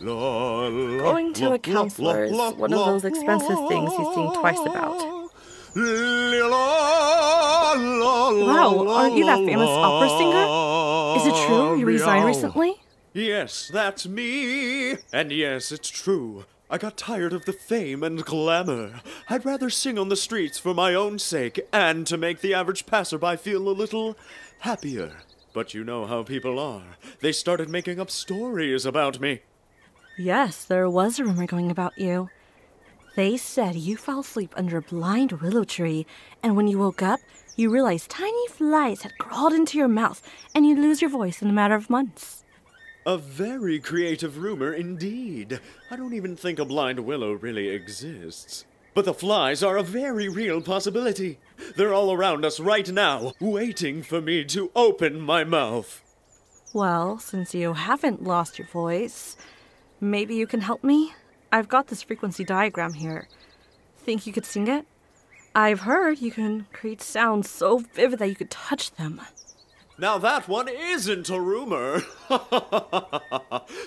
Going to a counselor is one of those expensive things you think twice about. Wow, aren't you that famous opera singer? Is it true you resigned recently? Yes, that's me. And yes, it's true. I got tired of the fame and glamour. I'd rather sing on the streets for my own sake and to make the average passerby feel a little happier. But you know how people are. They started making up stories about me. Yes, there was a rumor going about you. They said you fell asleep under a blind willow tree, and when you woke up, you realized tiny flies had crawled into your mouth, and you'd lose your voice in a matter of months. A very creative rumor indeed. I don't even think a blind willow really exists. But the flies are a very real possibility. They're all around us right now, waiting for me to open my mouth. Well, since you haven't lost your voice, maybe you can help me? I've got this frequency diagram here. Think you could sing it? I've heard you can create sounds so vivid that you could touch them. Now that one isn't a rumor.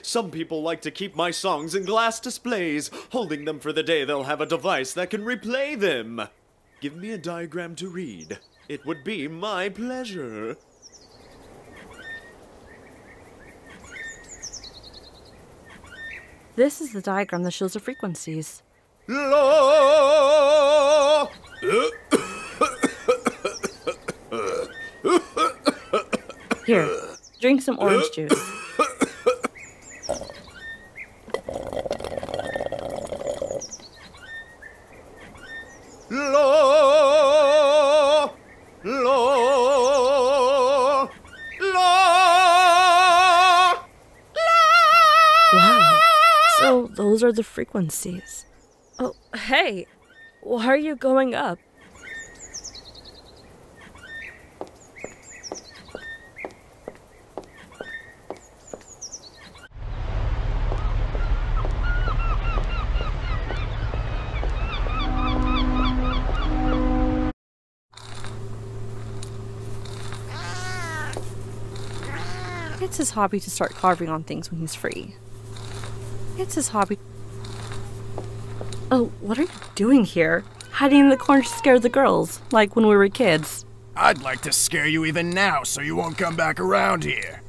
Some people like to keep my songs in glass displays, holding them for the day they'll have a device that can replay them. Give me a diagram to read. It would be my pleasure. This is the diagram that shows the frequencies. Here, drink some orange juice. Wow, so those are the frequencies. Oh, hey, why are you going up? It's his hobby to start carving on things when he's free. It's his hobby. Oh, what are you doing here? Hiding in the corner to scare the girls, like when we were kids. I'd like to scare you even now so you won't come back around here.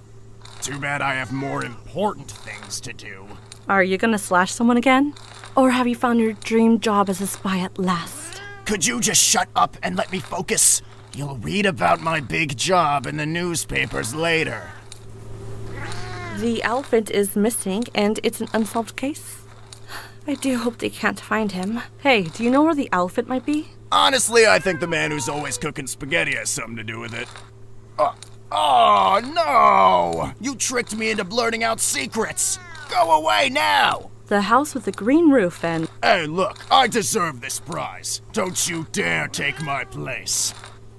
Too bad I have more important things to do. Are you gonna slash someone again? Or have you found your dream job as a spy at last? Could you just shut up and let me focus? You'll read about my big job in the newspapers later. The elephant is missing, and it's an unsolved case. I do hope they can't find him. Hey, do you know where the elephant might be? Honestly, I think the man who's always cooking spaghetti has something to do with it. Oh, no! You tricked me into blurting out secrets! Go away now! The house with the green roof and... Hey, look, I deserve this prize. Don't you dare take my place.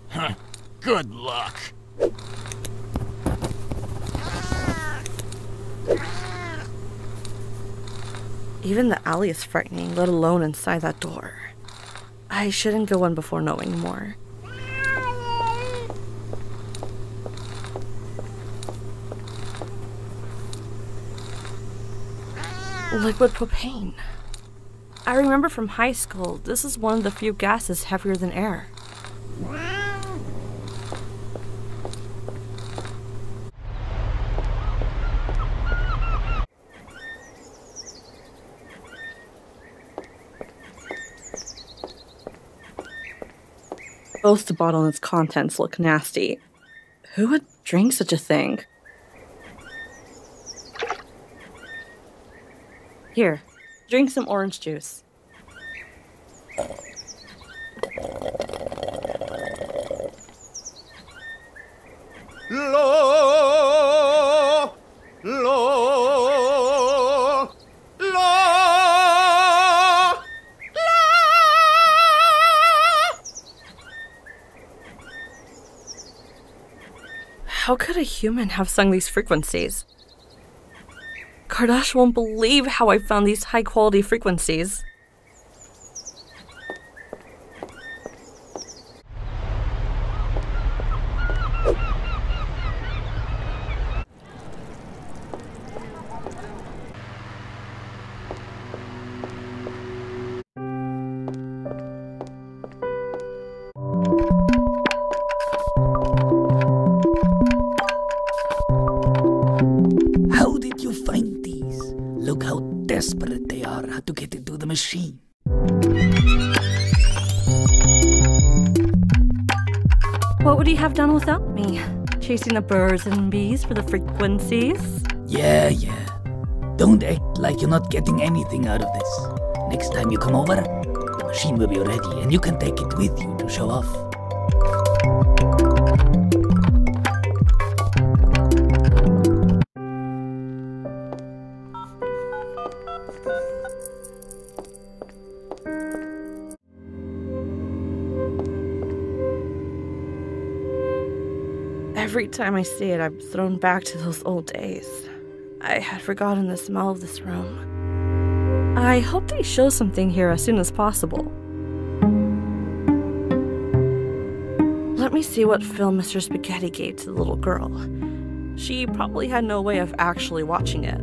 Huh. Good luck. Even the alley is frightening, let alone inside that door. I shouldn't go in before knowing more. Liquid propane. I remember from high school, this is one of the few gases heavier than air. Both the bottle and its contents look nasty. Who would drink such a thing? Here, drink some orange juice. How could a human have sung these frequencies? Kardash won't believe how I found these high-quality frequencies. Look how desperate they are to get into the machine. What would he have done without me? Chasing the birds and bees for the frequencies? Yeah. Don't act like you're not getting anything out of this. Next time you come over, the machine will be ready and you can take it with you to show off. Every time I see it, I'm thrown back to those old days. I had forgotten the smell of this room. I hope they show something here as soon as possible. Let me see what film Mr. Spaghetti gave to the little girl. She probably had no way of actually watching it.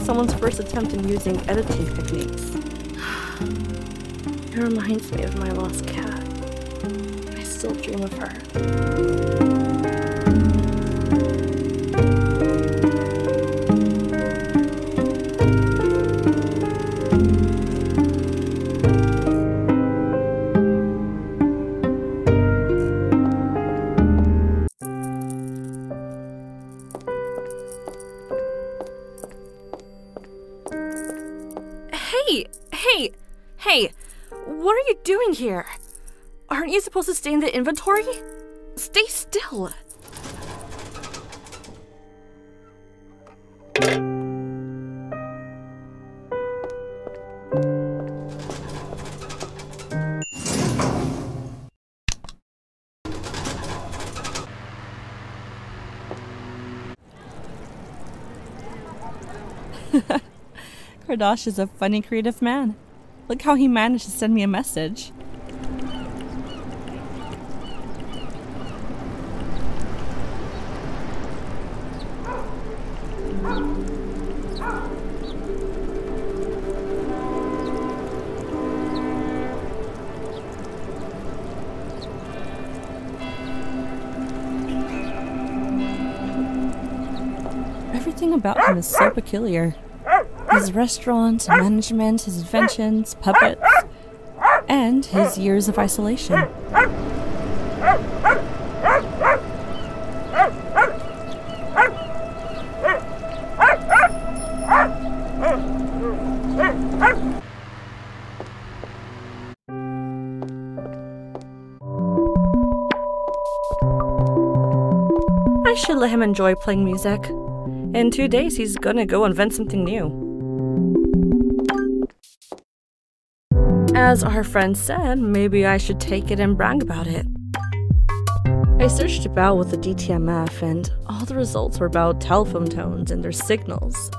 Someone's first attempt in using editing techniques. It reminds me of my lost cat. I still dream of her. Hey, what are you doing here? Aren't you supposed to stay in the inventory? Stay still. Kardash is a funny, creative man. Look how he managed to send me a message. Everything about him is so peculiar. His restaurant, management, his inventions, puppets, and his years of isolation. I should let him enjoy playing music. In 2 days, he's gonna go invent something new. As our friend said, maybe I should take it and brag about it. I searched about with the DTMF, and all the results were about telephone tones and their signals.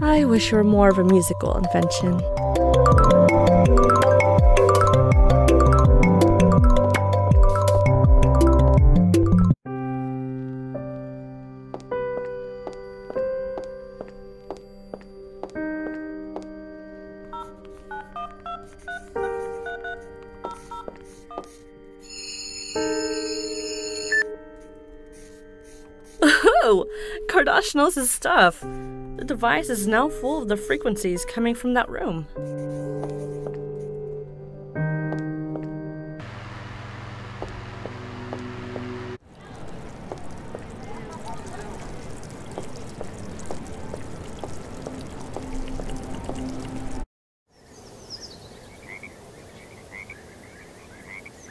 I wish it were more of a musical invention. Oh, Kardash knows his stuff. The device is now full of the frequencies coming from that room.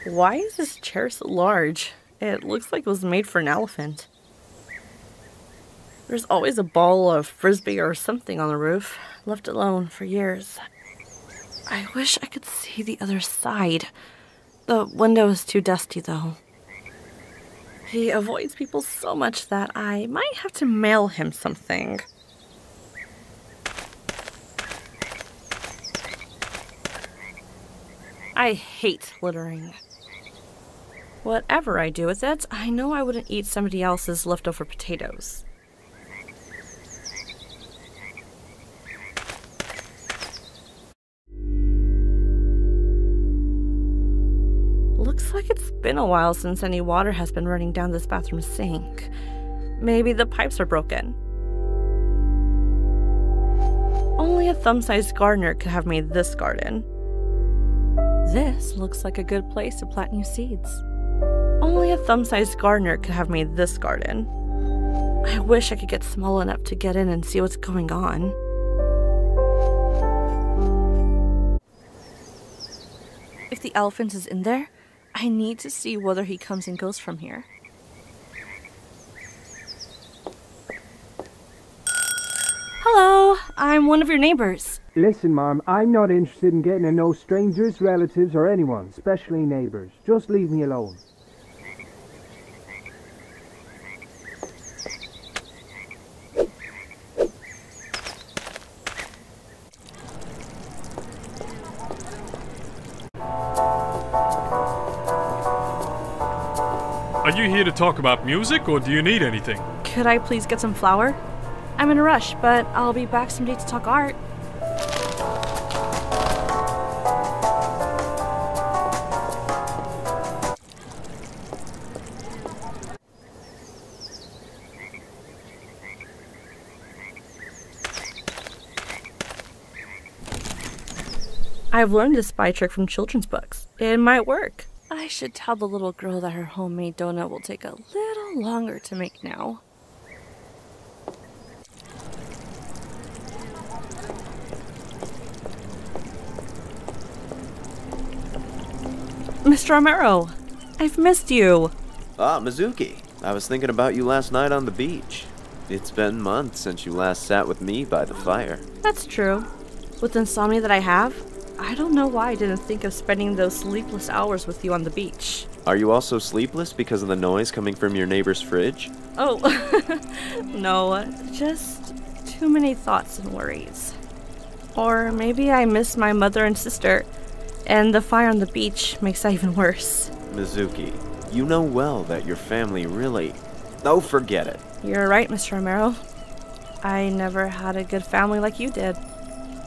Why is this chair so large? It looks like it was made for an elephant. There's always a ball of frisbee or something on the roof, left alone for years. I wish I could see the other side. The window is too dusty, though. He avoids people so much that I might have to mail him something. I hate littering. Whatever I do with it, I know I wouldn't eat somebody else's leftover potatoes. Looks like it's been a while since any water has been running down this bathroom sink. Maybe the pipes are broken. Only a thumb-sized gardener could have made this garden. This looks like a good place to plant new seeds. Only a thumb-sized gardener could have made this garden. I wish I could get small enough to get in and see what's going on. If the elephant is in there, I need to see whether he comes and goes from here. Hello, I'm one of your neighbors. Listen, Mom, I'm not interested in getting to know strangers, relatives, or anyone, especially neighbors. Just leave me alone. Are you here to talk about music, or do you need anything? Could I please get some flour? I'm in a rush, but I'll be back someday to talk art. I've learned this spy trick from children's books. It might work. I should tell the little girl that her homemade donut will take a little longer to make now. Mr. Amaro, I've missed you. Ah, Mizuki. I was thinking about you last night on the beach. It's been months since you last sat with me by the fire. That's true. With the insomnia that I have, I don't know why I didn't think of spending those sleepless hours with you on the beach. Are you also sleepless because of the noise coming from your neighbor's fridge? Oh, no, just too many thoughts and worries. Or maybe I miss my mother and sister, and the fire on the beach makes that even worse. Mizuki, you know well that your family really... Oh, forget it. You're right, Mr. Amaro. I never had a good family like you did.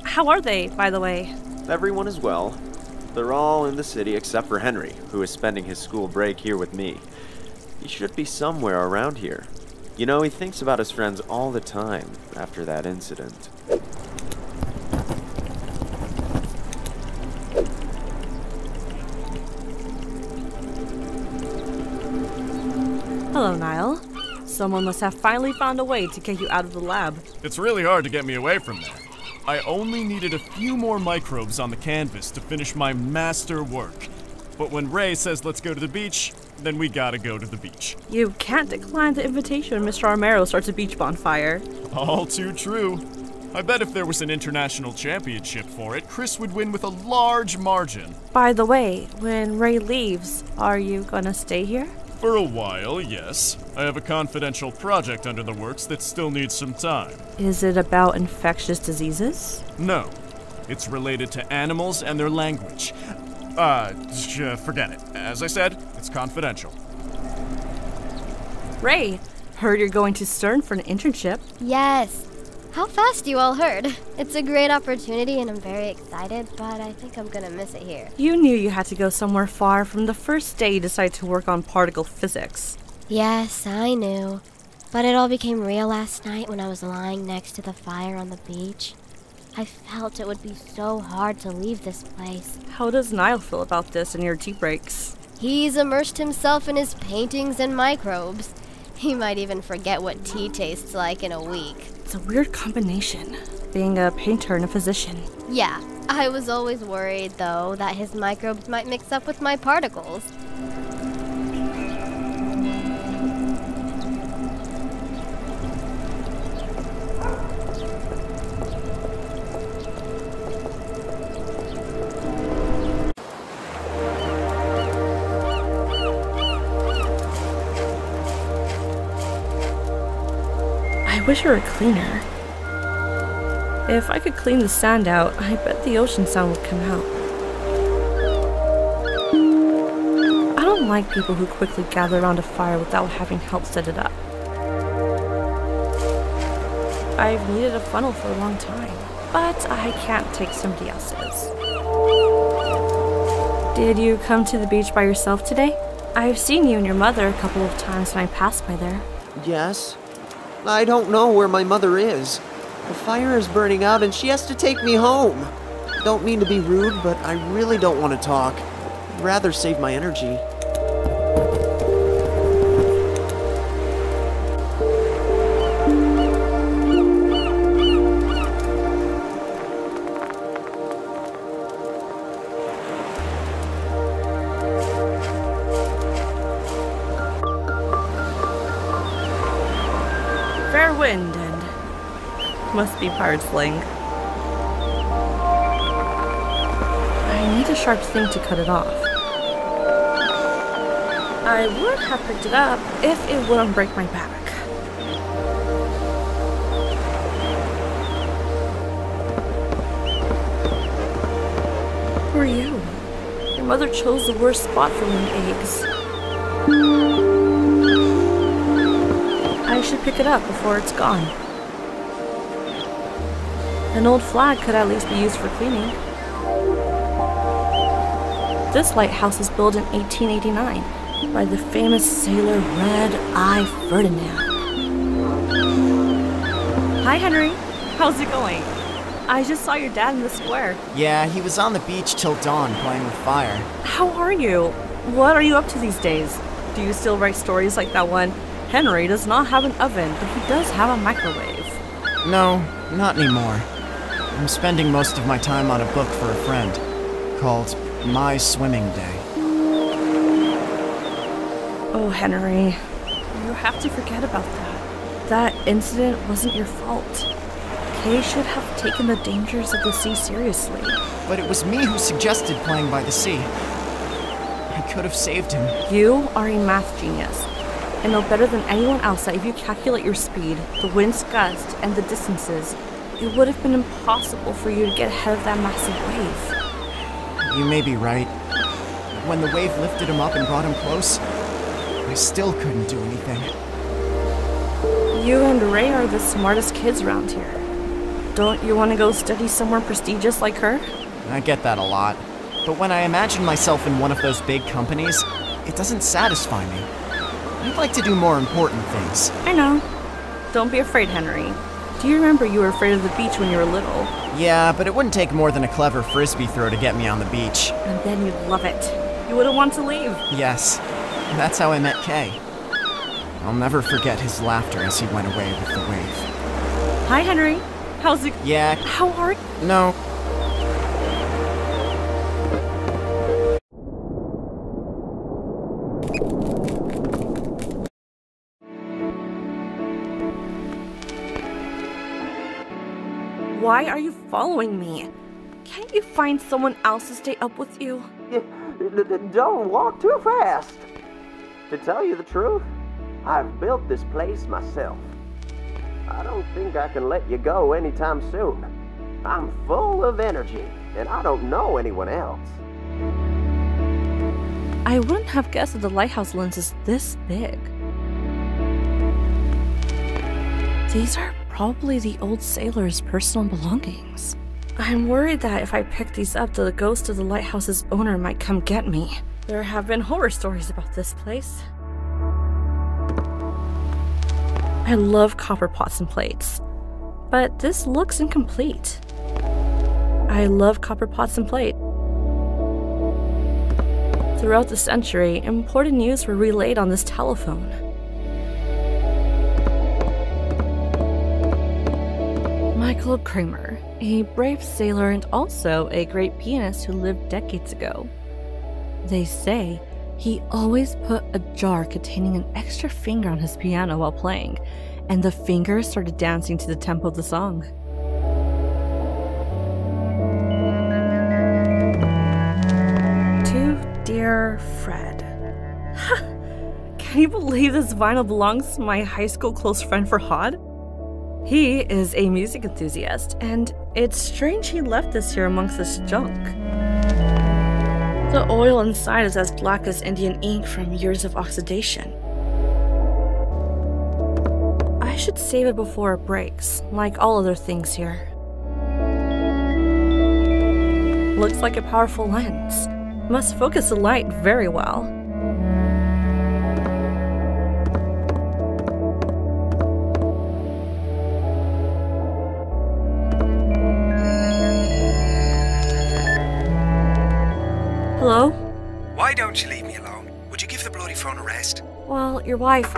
How are they, by the way? Everyone is well. They're all in the city except for Henry, who is spending his school break here with me. He should be somewhere around here. You know, he thinks about his friends all the time after that incident. Hello, Niall. Someone must have finally found a way to get you out of the lab. It's really hard to get me away from there. I only needed a few more microbes on the canvas to finish my master work. But when Ray says let's go to the beach, then we gotta go to the beach. You can't decline the invitation when Mr. Amaro starts a beach bonfire. All too true. I bet if there was an international championship for it, Chris would win with a large margin. By the way, when Ray leaves, are you gonna stay here? For a while, yes. I have a confidential project under the works that still needs some time. Is it about infectious diseases? No. It's related to animals and their language. Forget it. As I said, it's confidential. Ray, heard you're going to CERN for an internship. Yes. How fast you all heard. It's a great opportunity and I'm very excited, but I think I'm gonna miss it here. You knew you had to go somewhere far from the first day you decided to work on particle physics. Yes, I knew. But it all became real last night when I was lying next to the fire on the beach. I felt it would be so hard to leave this place. How does Niall feel about this and your tea breaks? He's immersed himself in his paintings and microbes. He might even forget what tea tastes like in a week. It's a weird combination, being a painter and a physician. Yeah, I was always worried, though, that his microbes might mix up with my particles. I wish I were a cleaner. If I could clean the sand out, I bet the ocean sound would come out. don't like people who quickly gather around a fire without having help set it up. I've needed a funnel for a long time, but I can't take somebody else's. Did you come to the beach by yourself today? I've seen you and your mother a couple of times when I passed by there. Yes. I don't know where my mother is. The fire is burning out and she has to take me home. Don't mean to be rude, but I really don't want to talk. I'd rather save my energy. Fair wind and must be pirate slang. I need a sharp thing to cut it off. I would have picked it up if it wouldn't break my back. Who are you? Your mother chose the worst spot for laying eggs. I should pick it up before it's gone. An old flag could at least be used for cleaning. This lighthouse was built in 1889 by the famous sailor Red-Eye Ferdinand. Hi, Henry. How's it going? I just saw your dad in the square. Yeah, he was on the beach till dawn playing with fire. How are you? What are you up to these days? Do you still write stories like that one? Henry does not have an oven, but he does have a microwave. No, not anymore. I'm spending most of my time on a book for a friend called My Swimming Day. Oh, Henry, you have to forget about that. That incident wasn't your fault. Kay should have taken the dangers of the sea seriously. But it was me who suggested playing by the sea. I could have saved him. You are a math genius. I know better than anyone else that if you calculate your speed, the wind's gust, and the distances, it would have been impossible for you to get ahead of that massive wave. You may be right. When the wave lifted him up and brought him close, I still couldn't do anything. You and Ray are the smartest kids around here. Don't you want to go study somewhere prestigious like her? I get that a lot. But when I imagine myself in one of those big companies, it doesn't satisfy me. I'd like to do more important things. I know. Don't be afraid, Henry. Do you remember you were afraid of the beach when you were little? Yeah, but it wouldn't take more than a clever frisbee throw to get me on the beach. And then you'd love it. You wouldn't want to leave. Yes. That's how I met Kay. I'll never forget his laughter as he went away with the wave. Hi, Henry. How's it? Yeah. How are you? No. Why are you following me? Can't you find someone else to stay up with you? Don't walk too fast. To tell you the truth, I've built this place myself. I don't think I can let you go anytime soon. I'm full of energy, and I don't know anyone else. I wouldn't have guessed that the lighthouse lens is this big. These are probably the old sailor's personal belongings. I'm worried that if I pick these up, the ghost of the lighthouse's owner might come get me. There have been horror stories about this place. I love copper pots and plates, but this looks incomplete. I love copper pots and plate. Throughout the century, important news were relayed on this telephone. Michael Kramer, a brave sailor and also a great pianist who lived decades ago. They say he always put a jar containing an extra finger on his piano while playing, and the finger started dancing to the tempo of the song. To dear Fred. Can you believe this vinyl belongs to my high school close friend Farhad? He is a music enthusiast, and it's strange he left this here amongst this junk. The oil inside is as black as Indian ink from years of oxidation. I should save it before it breaks, like all other things here. Looks like a powerful lens. Must focus the light very well. Hello? Why don't you leave me alone? Would you give the bloody phone a rest? Well, your wife...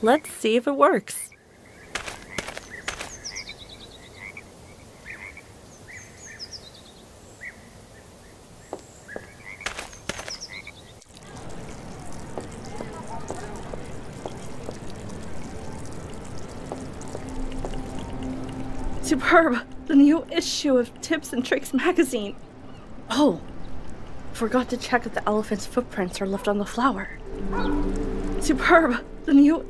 Let's see if it works. Superb! The new issue of Tips and Tricks magazine. Oh, forgot to check if the elephant's footprints are left on the flower. Superb! The new...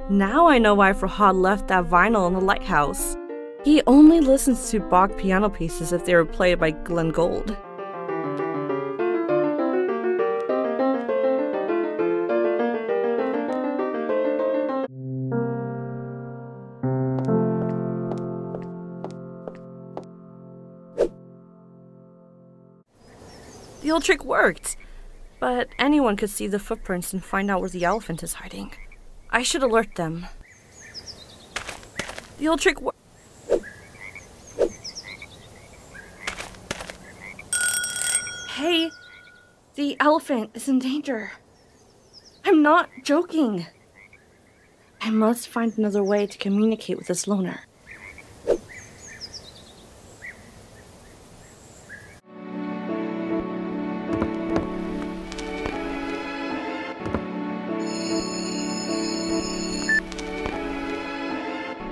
Now I know why Farhad left that vinyl in the lighthouse. He only listens to Bach piano pieces if they were played by Glenn Gould. The old trick worked, but anyone could see the footprints and find out where the elephant is hiding. I should alert them. The old trick Hey, the elephant is in danger. I'm not joking. I must find another way to communicate with this loner.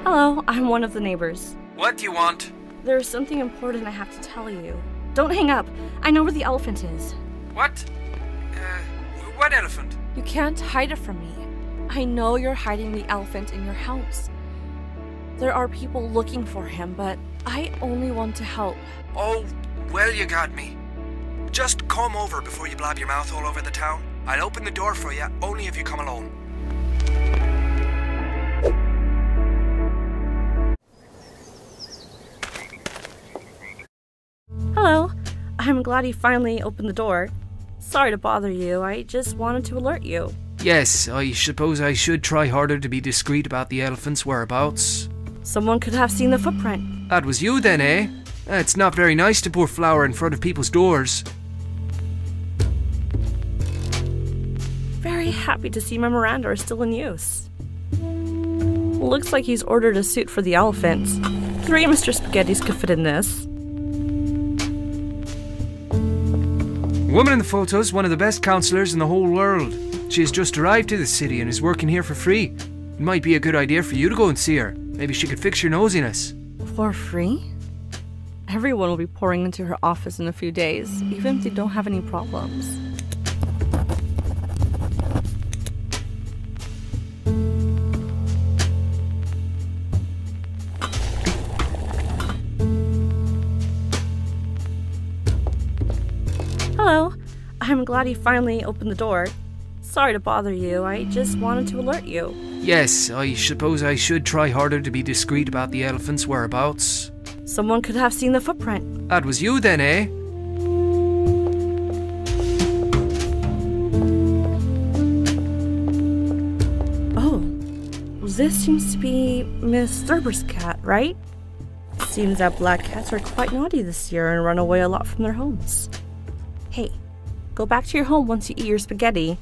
Hello, I'm one of the neighbors. What do you want? There's something important I have to tell you. Don't hang up. I know where the elephant is. What? What elephant? You can't hide it from me. I know you're hiding the elephant in your house. There are people looking for him, but I only want to help. Oh, well, you got me. Just come over before you blab your mouth all over the town. I'll open the door for you, only if you come alone. Hello. I'm glad you finally opened the door. Sorry to bother you, I just wanted to alert you. Yes, I suppose I should try harder to be discreet about the elephant's whereabouts. Someone could have seen the footprint. That was you then, eh? It's not very nice to pour flour in front of people's doors. Very happy to see Memoranda are still in use. Looks like he's ordered a suit for the elephant. 3 Mr. Spaghettis could fit in this. The woman in the photo is one of the best counselors in the whole world. She has just arrived to the city and is working here for free. It might be a good idea for you to go and see her. Maybe she could fix your nosiness. For free? Everyone will be pouring into her office in a few days, even if they don't have any problems. Hello. I'm glad you finally opened the door. Sorry to bother you, I just wanted to alert you. Yes, I suppose I should try harder to be discreet about the elephant's whereabouts. Someone could have seen the footprint. That was you then, eh? Oh, this seems to be Miss Thurber's cat, right? Seems that black cats are quite naughty this year and run away a lot from their homes. Hey, go back to your home once you eat your spaghetti.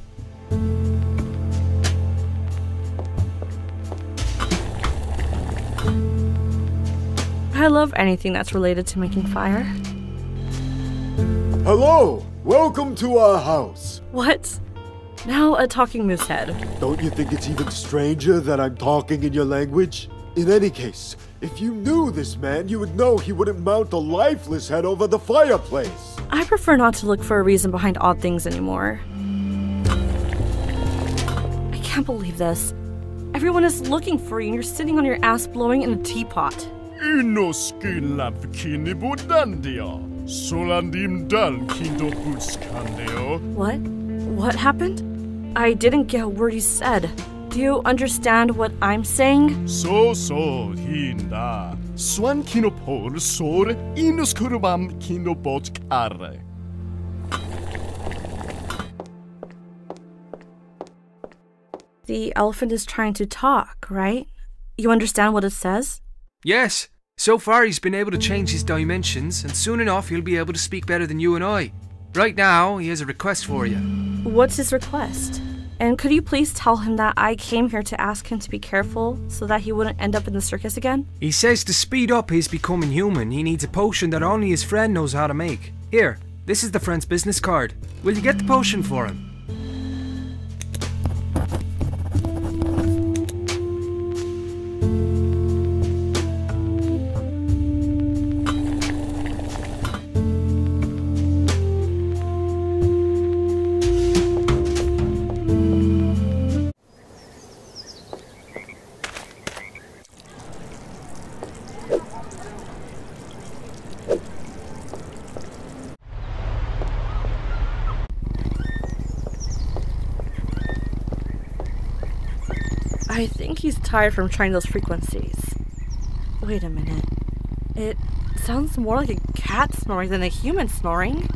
I love anything that's related to making fire. Hello! Welcome to our house. What? Now a talking moose head. Don't you think it's even stranger that I'm talking in your language? In any case, if you knew this man, you would know he wouldn't mount a lifeless head over the fireplace. I prefer not to look for a reason behind odd things anymore. I can't believe this. Everyone is looking for you and you're sitting on your ass blowing in a teapot. What? What happened? I didn't get a word you said. Do you understand what I'm saying? hinda. Swan kinopor sor inus kurubam kinobot arre. The elephant is trying to talk, right? You understand what it says? Yes. So far he's been able to change his dimensions, and soon enough he'll be able to speak better than you and I. Right now, he has a request for you. What's his request? And could you please tell him that I came here to ask him to be careful so that he wouldn't end up in the circus again? He says to speed up his becoming human, he needs a potion that only his friend knows how to make. Here, this is the friend's business card. Will you get the potion for him? I think he's tired from trying those frequencies. Wait a minute. It sounds more like a cat snoring than a human snoring.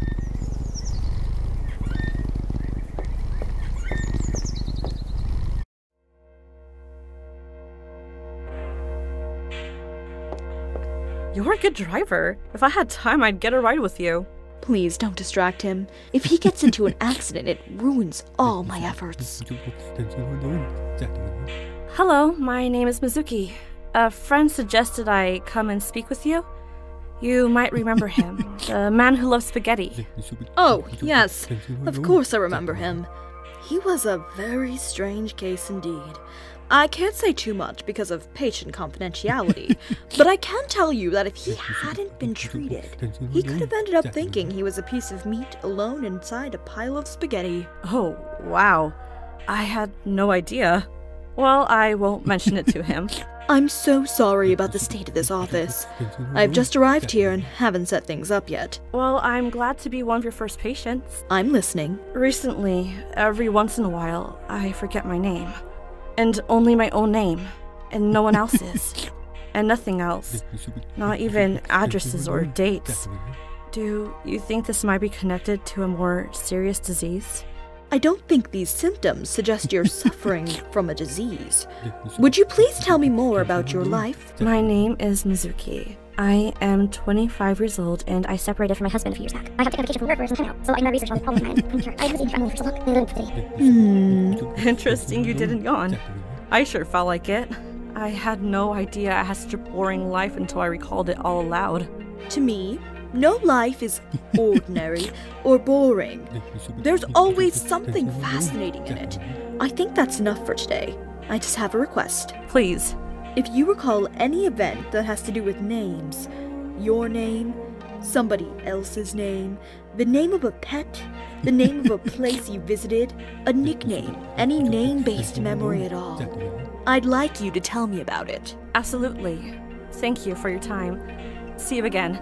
You're a good driver. If I had time, I'd get a ride with you. Please don't distract him. If he gets into an accident, it ruins all my efforts. Hello, my name is Mizuki. A friend suggested I come and speak with you. You might remember him, the man who loves spaghetti. Oh, yes. Of course I remember him. He was a very strange case indeed. I can't say too much because of patient confidentiality, but I can tell you that if he hadn't been treated, he could have ended up thinking he was a piece of meat alone inside a pile of spaghetti. Oh, wow. I had no idea. Well, I won't mention it to him. I'm so sorry about the state of this office. I've just arrived here and haven't set things up yet. Well, I'm glad to be one of your first patients. I'm listening. Recently, every once in a while, I forget my name. And only my own name. And no one else's. And nothing else. Not even addresses or dates. Do you think this might be connected to a more serious disease? I don't think these symptoms suggest you're suffering from a disease. Would you please tell me more about your life? My name is Mizuki. I am 25 years old and I separated from my husband a few years back. I have taken vacation from work for some time, so I know research on the problem of I'm sure I haven't seen family for so long. Interesting you didn't yawn. I sure felt like it. I had no idea I had such a boring life until I recalled it all aloud. To me, no life is ordinary or boring. There's always something fascinating in it. I think that's enough for today. I just have a request. Please. If you recall any event that has to do with names, your name, somebody else's name, the name of a pet, the name of a place you visited, a nickname, any name-based memory at all, I'd like you to tell me about it. Absolutely. Thank you for your time. See you again.